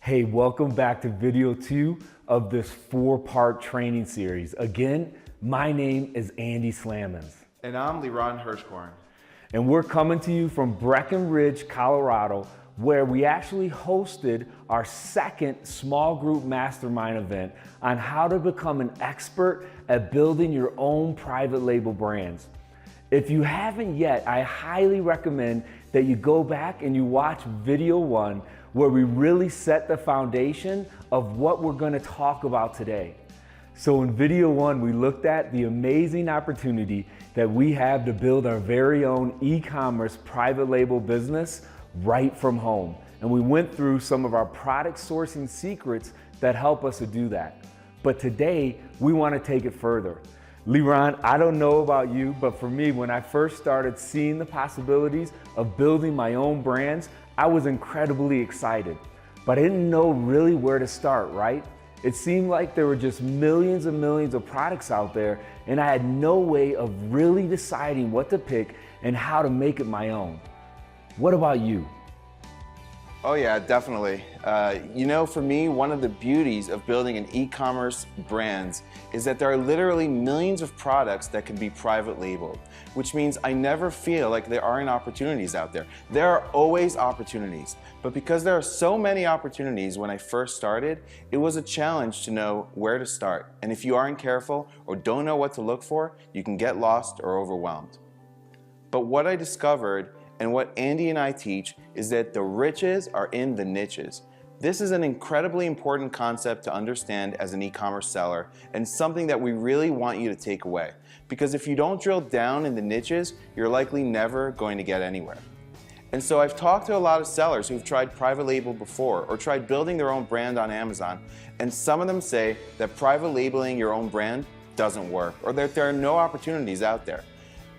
Hey, welcome back to video 2 of this 4-part training series. Again, my name is Andy Slammons. And I'm Liron Hirschkorn. And we're coming to you from Breckenridge, Colorado, where we actually hosted our second small group mastermind event on how to become an expert at building your own private label brands. If you haven't yet, I highly recommend that you go back and you watch video 1, where we really set the foundation of what we're going to talk about today. So in video 1, we looked at the amazing opportunity that we have to build our very own e-commerce private label business right from home. And we went through some of our product sourcing secrets that help us to do that. But today, we want to take it further. Liron, I don't know about you, but for me, when I first started seeing the possibilities of building my own brands, I was incredibly excited, but I didn't know really where to start, right? It seemed like there were just millions and millions of products out there, and I had no way of really deciding what to pick and how to make it my own. What about you? Oh yeah, definitely. For me, one of the beauties of building an e-commerce brands is that there are literally millions of products that can be private labeled, which means I never feel like there aren't opportunities out there. There are always opportunities, but because there are so many opportunities when I first started, it was a challenge to know where to start. And if you aren't careful or don't know what to look for, you can get lost or overwhelmed. But what I discovered and what Andy and I teach is that the riches are in the niches. This is an incredibly important concept to understand as an e-commerce seller and something that we really want you to take away. Because if you don't drill down in the niches, you're likely never going to get anywhere. And so I've talked to a lot of sellers who've tried private label before or tried building their own brand on Amazon, and some of them say that private labeling your own brand doesn't work or that there are no opportunities out there.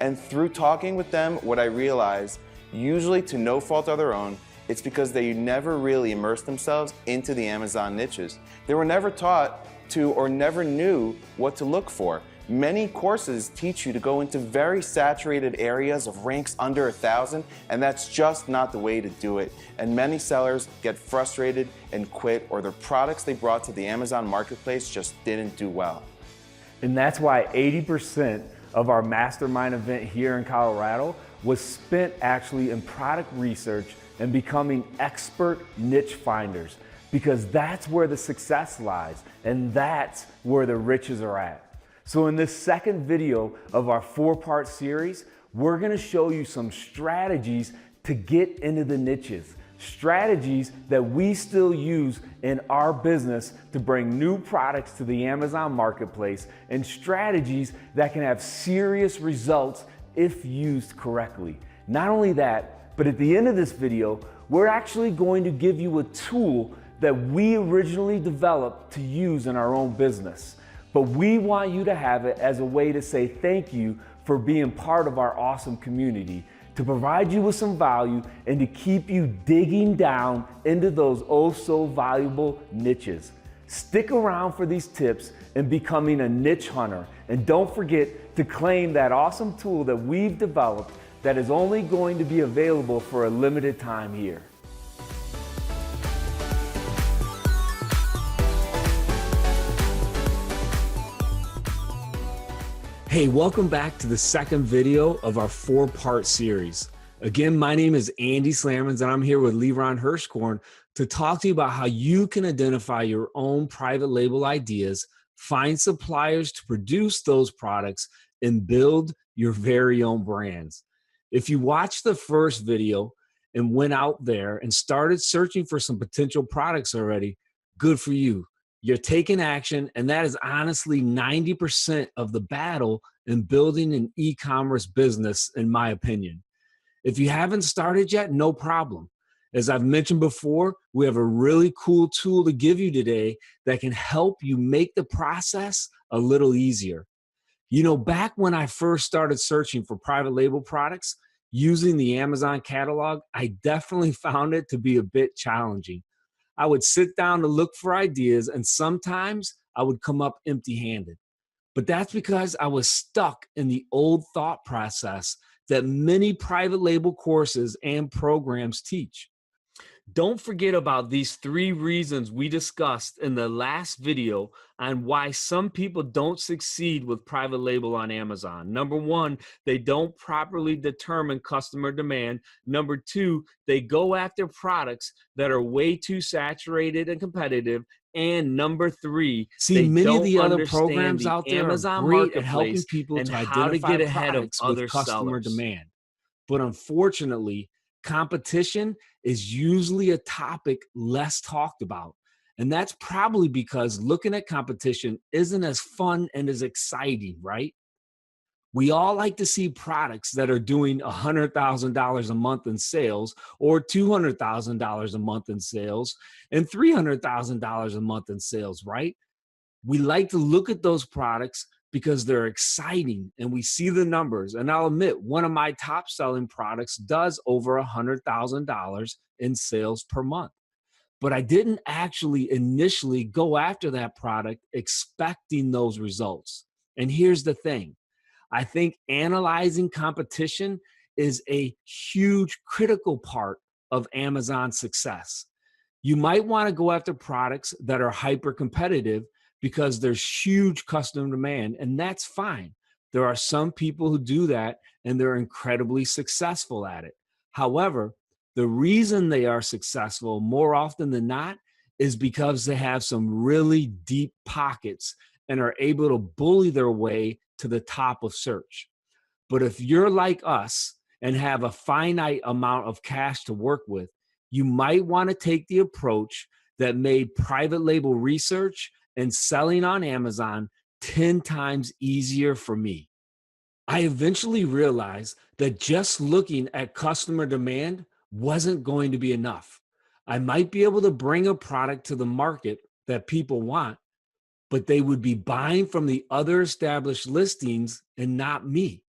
And through talking with them, what I realized, usually to no fault of their own, it's because they never really immersed themselves into the Amazon niches. They were never taught to or never knew what to look for. Many courses teach you to go into very saturated areas of ranks under 1,000, and that's just not the way to do it. And many sellers get frustrated and quit, or their products they brought to the Amazon marketplace just didn't do well. And that's why 80% of our mastermind event here in Colorado was spent actually in product research and becoming expert niche finders, because that's where the success lies and that's where the riches are at. So in this second video of our 4-part series, we're going to show you some strategies to get into the niches, strategies that we still use in our business to bring new products to the Amazon marketplace, and strategies that can have serious results if used correctly. Not only that, but at the end of this video, we're actually going to give you a tool that we originally developed to use in our own business. But we want you to have it as a way to say thank you for being part of our awesome community, to provide you with some value and to keep you digging down into those oh so valuable niches. Stick around for these tips and becoming a niche hunter. And don't forget to claim that awesome tool that we've developed that is only going to be available for a limited time here. Hey, welcome back to the second video of our 4-part series. Again, my name is Andy Slammons, and I'm here with Liron Hirschkorn to talk to you about how you can identify your own private label ideas, find suppliers to produce those products, and build your very own brands. If you watched the first video and went out there and started searching for some potential products already, good for you. You're taking action, and that is honestly 90% of the battle in building an e-commerce business, in my opinion. If you haven't started yet, no problem. As I've mentioned before, we have a really cool tool to give you today that can help you make the process a little easier. You know, back when I first started searching for private label products using the Amazon catalog, I definitely found it to be a bit challenging. I would sit down to look for ideas, and sometimes I would come up empty-handed. But that's because I was stuck in the old thought process that many private label courses and programs teach. Don't forget about these 3 reasons we discussed in the last video on why some people don't succeed with private label on Amazon. Number 1, they don't properly determine customer demand. Number 2, they go after products that are way too saturated and competitive. And number 3, See, they many of don't the other understand programs the out there are Amazon great at helping marketplace people and to how to identify get ahead of products other with customer sellers. demand. But unfortunately, competition is usually a topic less talked about. And that's probably because looking at competition isn't as fun and as exciting, right? We all like to see products that are doing $100,000 a month in sales, or $200,000 a month in sales, and $300,000 a month in sales, right? We like to look at those products because they're exciting and we see the numbers. And I'll admit, one of my top selling products does over $100,000 in sales per month. But I didn't actually initially go after that product expecting those results. And here's the thing. I think analyzing competition is a huge critical part of Amazon's success. You might want to go after products that are hyper competitive because there's huge customer demand, and that's fine. There are some people who do that and they're incredibly successful at it. However, the reason they are successful more often than not is because they have some really deep pockets and are able to bully their way to the top of search. But if you're like us and have a finite amount of cash to work with, you might want to take the approach that made private label research and selling on Amazon 10 times easier for me. I eventually realized that just looking at customer demand wasn't going to be enough. I might be able to bring a product to the market that people want, but they would be buying from the other established listings and not me.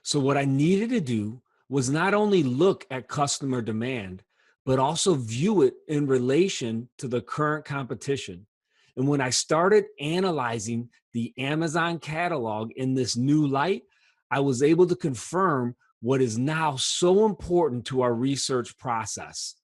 So what I needed to do was not only look at customer demand, but also view it in relation to the current competition. And when I started analyzing the Amazon catalog in this new light, I was able to confirm what is now so important to our research process.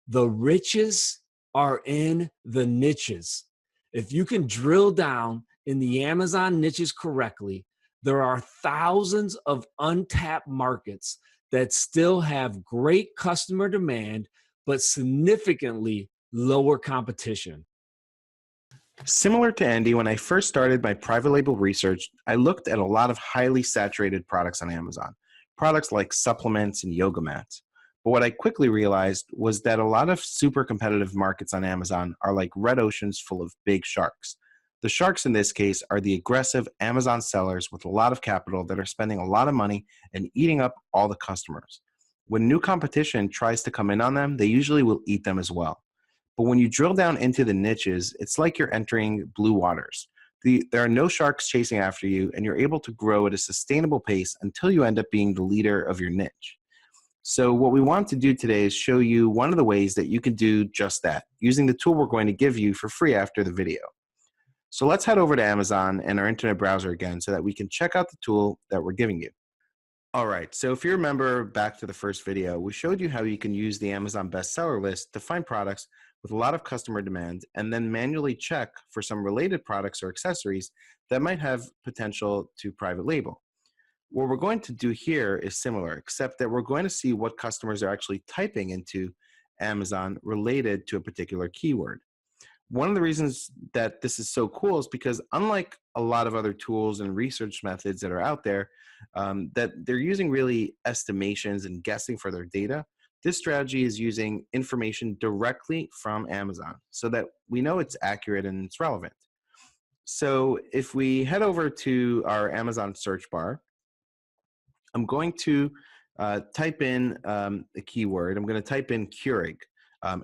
The riches are in the niches. If you can drill down in the Amazon niches correctly, there are thousands of untapped markets that still have great customer demand, but significantly lower competition. Similar to Andy, when I first started my private label research, I looked at a lot of highly saturated products on Amazon, products like supplements and yoga mats. But what I quickly realized was that a lot of super competitive markets on Amazon are like red oceans full of big sharks. The sharks in this case are the aggressive Amazon sellers with a lot of capital that are spending a lot of money and eating up all the customers. When new competition tries to come in on them, they usually will eat them as well. But when you drill down into the niches, it's like you're entering blue waters. There are no sharks chasing after you, and you're able to grow at a sustainable pace until you end up being the leader of your niche. So what we want to do today is show you one of the ways that you can do just that, using the tool we're going to give you for free after the video. So let's head over to Amazon and our internet browser again so that we can check out the tool that we're giving you. All right, so if you remember back to the first video, we showed you how you can use the Amazon bestseller list to find products with a lot of customer demand and then manually check for some related products or accessories that might have potential to private label. What we're going to do here is similar, except that we're going to see what customers are actually typing into Amazon related to a particular keyword. One of the reasons that this is so cool is because unlike a lot of other tools and research methods that are out there, that they're using really estimations and guessing for their data, this strategy is using information directly from Amazon so that we know it's accurate and it's relevant. So if we head over to our Amazon search bar, I'm going to type in the keyword. I'm going to type in Keurig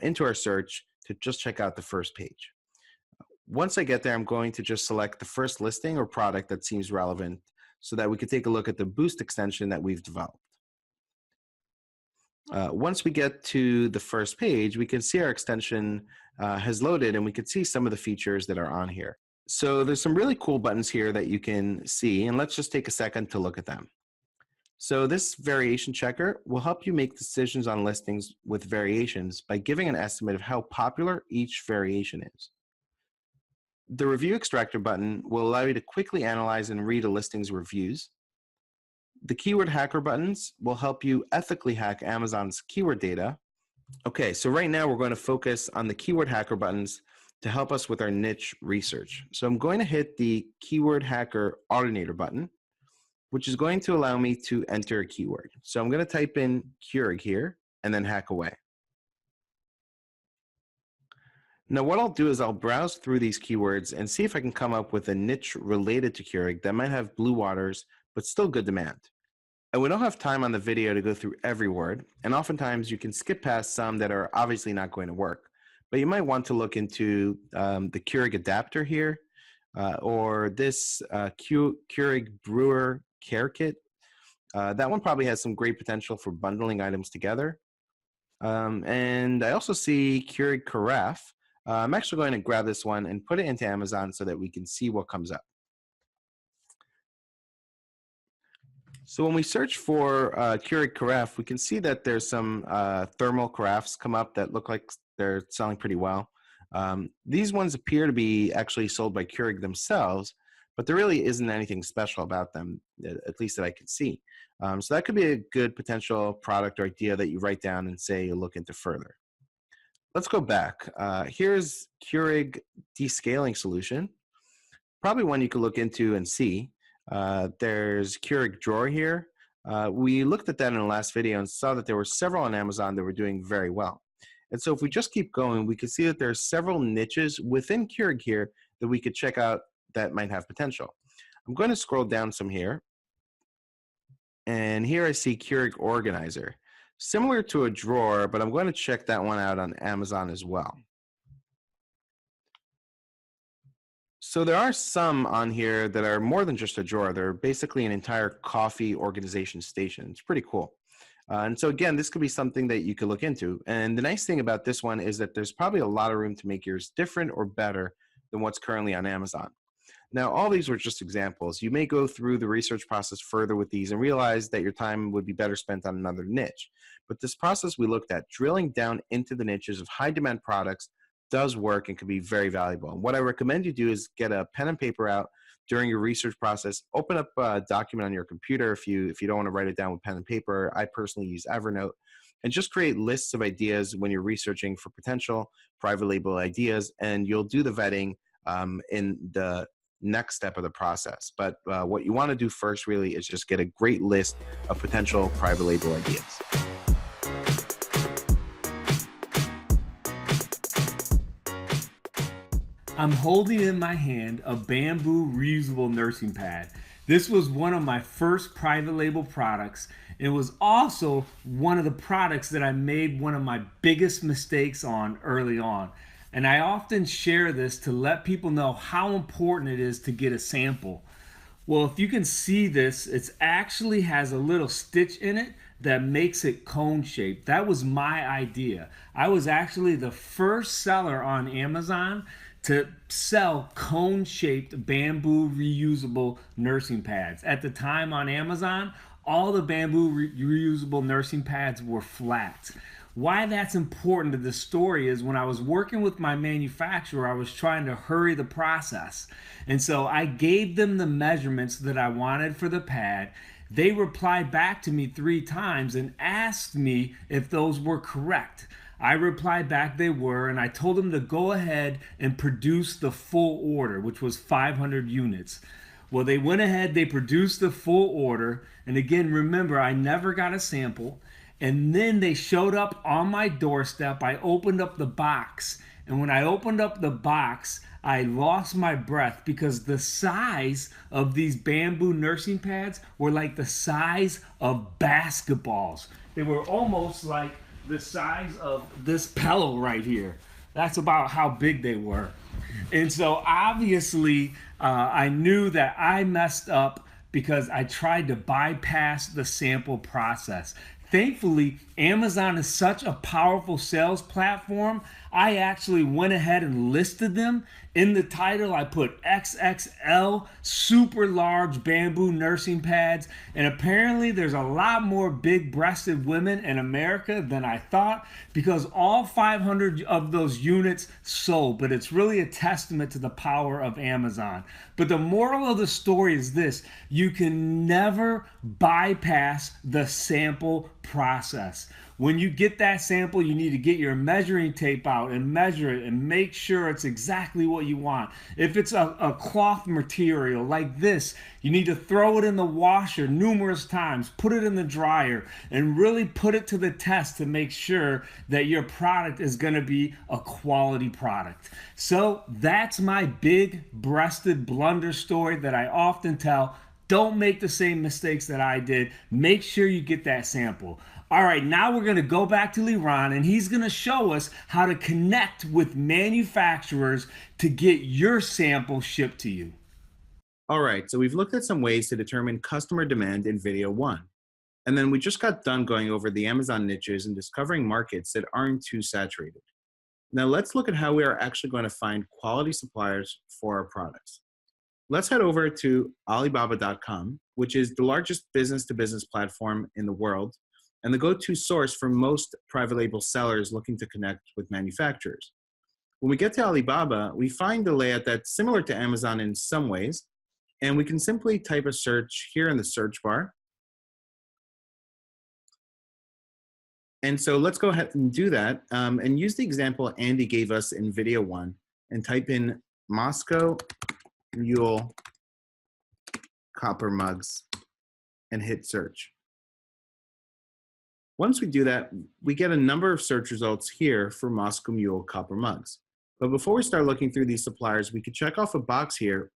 into our search to just check out the first page. Once I get there, I'm going to just select the first listing or product that seems relevant so that we can take a look at the Boost extension that we've developed. Once we get to the first page, we can see our extension has loaded and we can see some of the features that are on here. So there's some really cool buttons here that you can see, and let's just take a second to look at them. So this variation checker will help you make decisions on listings with variations by giving an estimate of how popular each variation is. The Review Extractor button will allow you to quickly analyze and read a listing's reviews. The Keyword Hacker buttons will help you ethically hack Amazon's keyword data. Okay, so right now we're going to focus on the Keyword Hacker buttons to help us with our niche research. So I'm going to hit the Keyword Hacker Ordinator button, which is going to allow me to enter a keyword. So I'm going to type in Keurig here and then hack away. Now what I'll do is I'll browse through these keywords and see if I can come up with a niche related to Keurig that might have blue waters, but still good demand. And we don't have time on the video to go through every word, and oftentimes you can skip past some that are obviously not going to work. But you might want to look into the Keurig adapter here, or this Keurig brewer care kit. That one probably has some great potential for bundling items together. And I also see Keurig carafe. I'm actually going to grab this one and put it into Amazon so that we can see what comes up. So when we search for Keurig carafe, we can see that there's some thermal carafes come up that look like they're selling pretty well. These ones appear to be actually sold by Keurig themselves, but there really isn't anything special about them, at least that I can see. So that could be a good potential product or idea that you write down and say you look into further. Let's go back. Here's Keurig descaling solution. Probably one you could look into and see. There's Keurig drawer here. We looked at that in the last video and saw that there were several on Amazon that were doing very well. And so if we just keep going, we can see that there are several niches within Keurig here that we could check out that might have potential. I'm going to scroll down some here. And here I see Keurig organizer. Similar to a drawer, but I'm going to check that one out on Amazon as well. So there are some on here that are more than just a drawer. They're basically an entire coffee organization station. It's pretty cool. And so again, this could be something that you could look into. And the nice thing about this one is that there's probably a lot of room to make yours different or better than what's currently on Amazon. Now, all these were just examples. You may go through the research process further with these and realize that your time would be better spent on another niche. But this process we looked at, drilling down into the niches of high demand products, does work and can be very valuable. And what I recommend you do is get a pen and paper out during your research process. Open up a document on your computer if you don't want to write it down with pen and paper. I personally use Evernote. And just create lists of ideas when you're researching for potential private label ideas, and you'll do the vetting in the next step of the process. But what you want to do first really is just get a great list of potential private label ideas. I'm holding in my hand a bamboo reusable nursing pad. This was one of my first private label products. It was also one of the products that I made one of my biggest mistakes on early on. And I often share this to let people know how important it is to get a sample. Well, if you can see this, it actually has a little stitch in it that makes it cone shaped. That was my idea. I was actually the first seller on Amazon to sell cone-shaped bamboo reusable nursing pads. At the time on Amazon, all the bamboo reusable nursing pads were flat. Why that's important to the story is when I was working with my manufacturer, I was trying to hurry the process. And so I gave them the measurements that I wanted for the pad. They replied back to me 3 times and asked me if those were correct. I replied back they were, and I told them to go ahead and produce the full order, which was 500 units. Well, they went ahead, they produced the full order, and again, remember, I never got a sample, and then they showed up on my doorstep. I opened up the box, and when I opened up the box, I lost my breath because the size of these bamboo nursing pads were like the size of basketballs. They were almost like the size of this pillow right here. That's about how big they were. And so obviously I knew that I messed up because I tried to bypass the sample process. Thankfully, Amazon is such a powerful sales platform. I actually went ahead and listed them. In the title, I put XXL super large bamboo nursing pads, and apparently there's a lot more big-breasted women in America than I thought, because all 500 of those units sold. But it's really a testament to the power of Amazon. But the moral of the story is this: you can never bypass the sample process. When you get that sample, you need to get your measuring tape out and measure it and make sure it's exactly what you want. If it's a cloth material like this, you need to throw it in the washer numerous times, put it in the dryer, and really put it to the test to make sure that your product is going to be a quality product. So that's my big-breasted blunder story that I often tell. Don't make the same mistakes that I did. Make sure you get that sample. All right, now we're going to go back to Liran, and he's going to show us how to connect with manufacturers to get your sample shipped to you. All right, so we've looked at some ways to determine customer demand in video 1. And then we just got done going over the Amazon niches and discovering markets that aren't too saturated. Now let's look at how we are actually going to find quality suppliers for our products. Let's head over to Alibaba.com, which is the largest business-to-business platform in the world and the go-to source for most private label sellers looking to connect with manufacturers. When we get to Alibaba, we find a layout that's similar to Amazon in some ways, and we can simply type a search here in the search bar. And so let's go ahead and do that and use the example Andy gave us in video 1 and type in Moscow Mule copper mugs and hit search. Once we do that, we get a number of search results here for Moscow Mule copper mugs. But before we start looking through these suppliers, we could check off a box here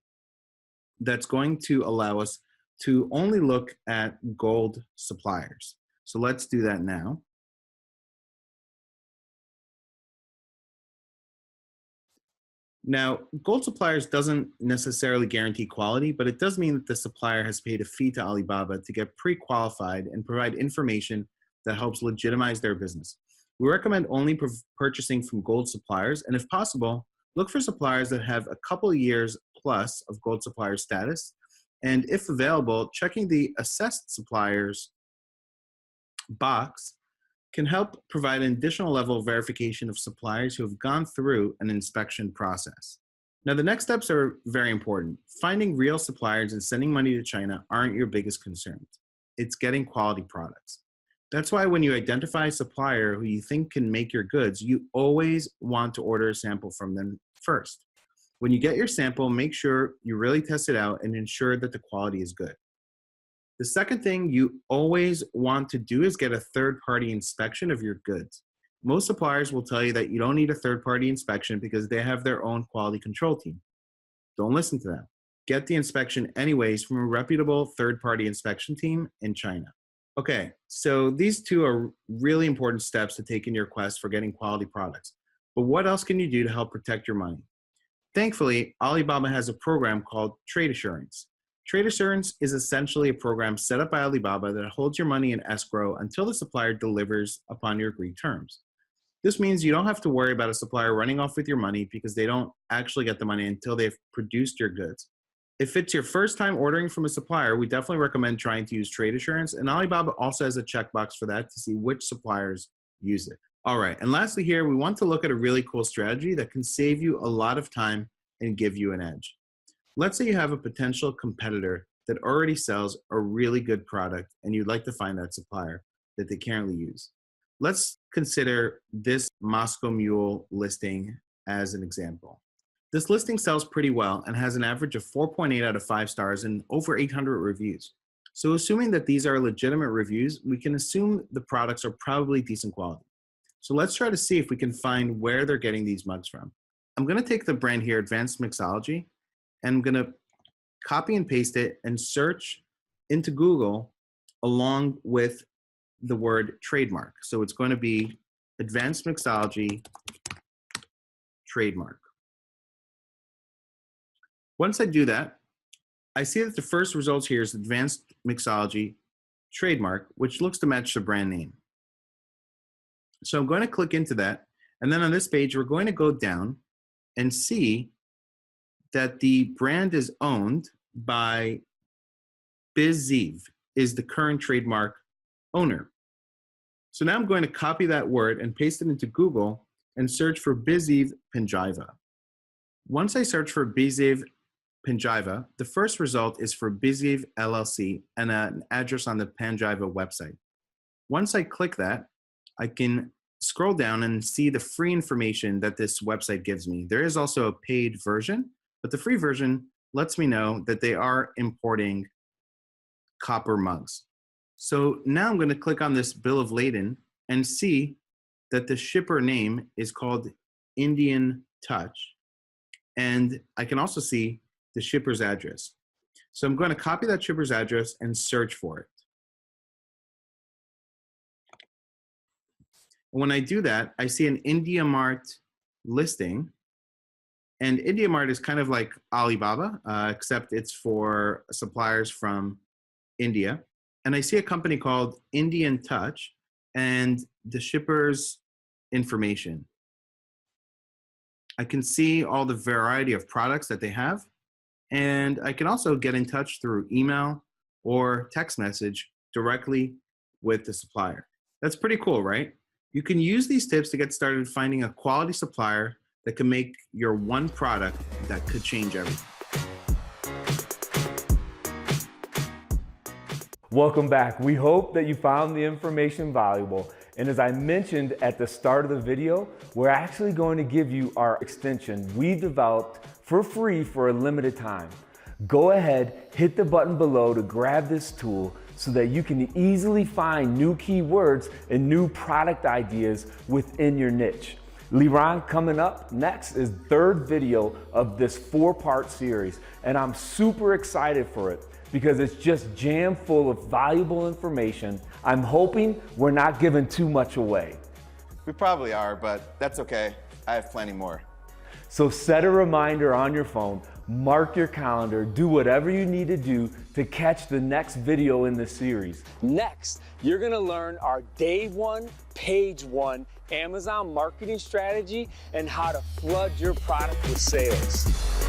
that's going to allow us to only look at gold suppliers. So let's do that now. Now, gold suppliers doesn't necessarily guarantee quality, but it does mean that the supplier has paid a fee to Alibaba to get pre-qualified and provide information that helps legitimize their business. We recommend only purchasing from gold suppliers, and if possible, look for suppliers that have a couple of years plus of gold supplier status, and if available, checking the assessed suppliers box can help provide an additional level of verification of suppliers who have gone through an inspection process. Now, the next steps are very important. Finding real suppliers and sending money to China aren't your biggest concerns. It's getting quality products. That's why when you identify a supplier who you think can make your goods, you always want to order a sample from them first. When you get your sample, make sure you really test it out and ensure that the quality is good. The second thing you always want to do is get a third-party inspection of your goods. Most suppliers will tell you that you don't need a third-party inspection because they have their own quality control team. Don't listen to them. Get the inspection anyways from a reputable third-party inspection team in China. Okay, so these two are really important steps to take in your quest for getting quality products. But what else can you do to help protect your money? Thankfully, Alibaba has a program called Trade Assurance. Trade Assurance is essentially a program set up by Alibaba that holds your money in escrow until the supplier delivers upon your agreed terms. This means you don't have to worry about a supplier running off with your money because they don't actually get the money until they've produced your goods. If it's your first time ordering from a supplier, we definitely recommend trying to use Trade Assurance, and Alibaba also has a checkbox for that to see which suppliers use it. All right, and lastly here, we want to look at a really cool strategy that can save you a lot of time and give you an edge. Let's say you have a potential competitor that already sells a really good product and you'd like to find that supplier that they currently use. Let's consider this Moscow Mule listing as an example. This listing sells pretty well and has an average of 4.8 out of 5 stars and over 800 reviews. So assuming that these are legitimate reviews, we can assume the products are probably decent quality. So let's try to see if we can find where they're getting these mugs from. I'm going to take the brand here, Advanced Mixology, and I'm going to copy and paste it and search into Google along with the word trademark. So it's going to be Advanced Mixology trademark. Once I do that, I see that the first results here is Advanced Mixology trademark, which looks to match the brand name. So I'm going to click into that, And then on this page, we're going to go down and see that the brand is owned by Biziv, is the current trademark owner. So now I'm going to copy that word and paste it into Google and search for Biziv Panjiva. Once I search for Biziv Panjiva, the first result is for Biziv LLC and an address on the Panjiva website. Once I click that, I can scroll down and see the free information that this website gives me. There is also a paid version, but the free version lets me know that they are importing copper mugs. So now I'm going to click on this bill of lading and see that the shipper name is called Indian Touch. And I can also see the shipper's address. So I'm going to copy that shipper's address and search for it. And when I do that, I see an IndiaMart listing. And IndiaMart is kind of like Alibaba, except it's for suppliers from India. And I see a company called Indian Touch and the shipper's information. I can see all the variety of products that they have. And I can also get in touch through email or text message directly with the supplier. That's pretty cool, right? You can use these tips to get started finding a quality supplier that can make your one product that could change everything. Welcome back. We hope that you found the information valuable. And as I mentioned at the start of the video, we're actually going to give you our extension we developed for free for a limited time. Go ahead, hit the button below to grab this tool so that you can easily find new keywords and new product ideas within your niche. Liran, coming up next is third video of this 4-part series, and I'm super excited for it because it's just jam full of valuable information. I'm hoping we're not giving too much away. We probably are, but that's okay. I have plenty more. So set a reminder on your phone, mark your calendar, do whatever you need to do to catch the next video in the series. Next, you're gonna learn our day 1, page 1 Amazon marketing strategy and how to flood your product with sales.